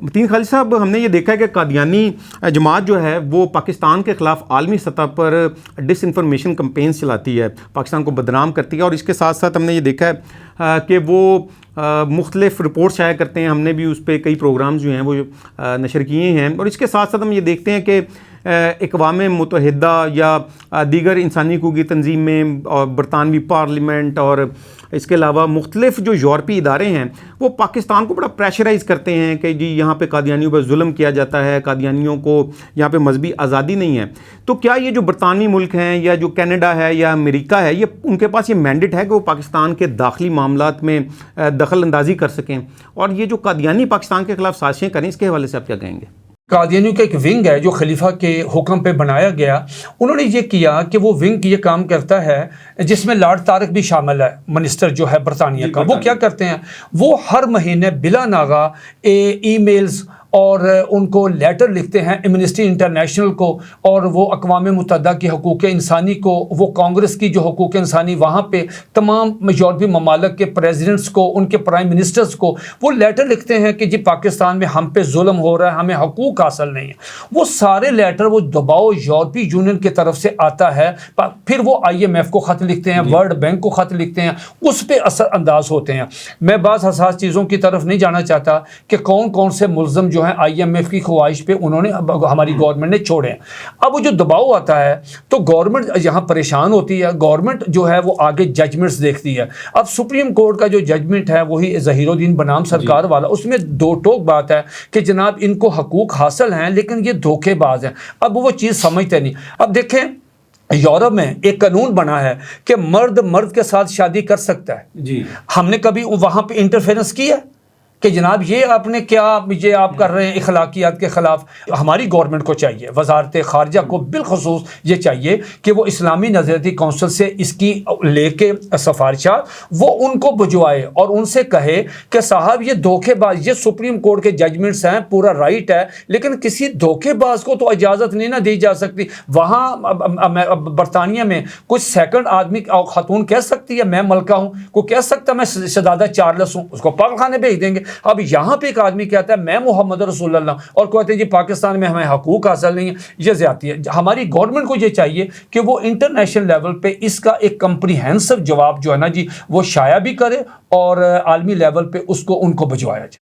متین خالد صاحب، ہم نے یہ دیکھا ہے کہ قادیانی جماعت جو ہے وہ پاکستان کے خلاف عالمی سطح پر ڈس انفارمیشن کمپینز چلاتی ہے، پاکستان کو بدنام کرتی ہے، اور اس کے ساتھ ساتھ ہم نے یہ دیکھا ہے کہ وہ مختلف رپورٹ شائع کرتے ہیں. ہم نے بھی اس پہ کئی پروگرامز جو ہیں وہ نشر کیے ہیں. اور اس کے ساتھ ساتھ ہم یہ دیکھتے ہیں کہ اقوام متحدہ یا دیگر انسانی حقوقی تنظیمیں اور برطانوی پارلیمنٹ اور اس کے علاوہ مختلف جو یورپی ادارے ہیں وہ پاکستان کو بڑا پریشرائز کرتے ہیں کہ جی یہاں پہ قادیانیوں پر ظلم کیا جاتا ہے، قادیانیوں کو یہاں پہ مذہبی آزادی نہیں ہے. تو کیا یہ جو برطانوی ملک ہیں یا جو کینیڈا ہے یا امریکہ ہے، یہ ان کے پاس یہ مینڈیٹ ہے کہ وہ پاکستان کے داخلی معاملات میں دخل اندازی کر سکیں؟ اور یہ جو قادیانی پاکستان کے خلاف سازشیں کریں، اس کے حوالے سے آپ کیا کہیں گے؟ قادیانیوں کا ایک ونگ ہے جو خلیفہ کے حکم پہ بنایا گیا. انہوں نے یہ کیا کہ وہ ونگ یہ کام کرتا ہے جس میں لارڈ طارق بھی شامل ہے، منسٹر جو ہے برطانیہ کا. وہ کیا کرتے ہیں، وہ ہر مہینے بلا ناغہ ای میلز اور ان کو لیٹر لکھتے ہیں ایمنسٹی انٹرنیشنل کو اور وہ اقوام متحدہ کی حقوق انسانی کو، وہ کانگریس کی جو حقوق انسانی وہاں پہ تمام یورپی ممالک کے پریزیڈنٹس کو، ان کے پرائم منسٹرز کو وہ لیٹر لکھتے ہیں کہ جی پاکستان میں ہم پہ ظلم ہو رہا ہے، ہمیں حقوق حاصل نہیں ہے. وہ سارے لیٹر وہ دباؤ یورپی یونین کی طرف سے آتا ہے، پھر وہ IMF کو خط لکھتے ہیں، ورلڈ بینک کو خط لکھتے ہیں، اس پہ اثر انداز ہوتے ہیں. میں بعض حساس چیزوں کی طرف نہیں جانا چاہتا کہ کون کون سے ملزم جو ہیں IMF کی خواہش پہ انہوں نے ہماری گورنمنٹ نے چھوڑے ہیں. اب وہ جو دباؤ آتا ہے تو گورنمنٹ یہاں پریشان ہوتی ہے. گورنمنٹ جو ہے وہ آگے ججمنٹس دیکھتی ہے. اب سپریم کورٹ کا جو ججمنٹ ہے وہی ظہیر الدین بنام سرکار والا، اس میں دو ٹوک بات ہے کہ جناب ان کو حقوق حاصل ہیں لیکن یہ دھوکے باز ہیں. اب وہ چیز سمجھتے نہیں. اب دیکھیں یورپ میں ایک قانون بنا ہے کہ مرد کے ساتھ شادی کر سکتا ہے. جی ہم نے کبھی وہاں پہ انٹرفیرنس کیا کہ جناب یہ آپ نے کیا، یہ آپ کر رہے ہیں اخلاقیات کے خلاف؟ ہماری گورنمنٹ کو چاہیے، وزارت خارجہ کو بالخصوص یہ چاہیے کہ وہ اسلامی نظریاتی کونسل سے اس کی لے کے سفارشات وہ ان کو بھجوائے اور ان سے کہے کہ صاحب یہ دھوکے باز، یہ سپریم کورٹ کے ججمنٹس ہیں، پورا رائٹ ہے، لیکن کسی دھوکے باز کو تو اجازت نہیں نہ دی جا سکتی. وہاں برطانیہ میں کچھ سیکنڈ آدمی خاتون کہہ سکتی ہے میں ملکہ ہوں، کوئی کہہ سکتا ہے میں شہزادہ چارلس ہوں، اس کو پاگل خانے بھیج دیں گے. اب یہاں پہ ایک آدمی کہتا ہے میں محمد رسول اللہ، اور کہتے ہیں جی پاکستان میں ہمیں حقوق حاصل نہیں ہے. یہ زیادتی ہے. ہماری گورنمنٹ کو یہ چاہیے کہ وہ انٹرنیشنل لیول پہ اس کا ایک کمپریہنسو جواب جو ہے نا جی وہ شائع بھی کرے اور عالمی لیول پہ اس کو ان کو بھجوایا جائے.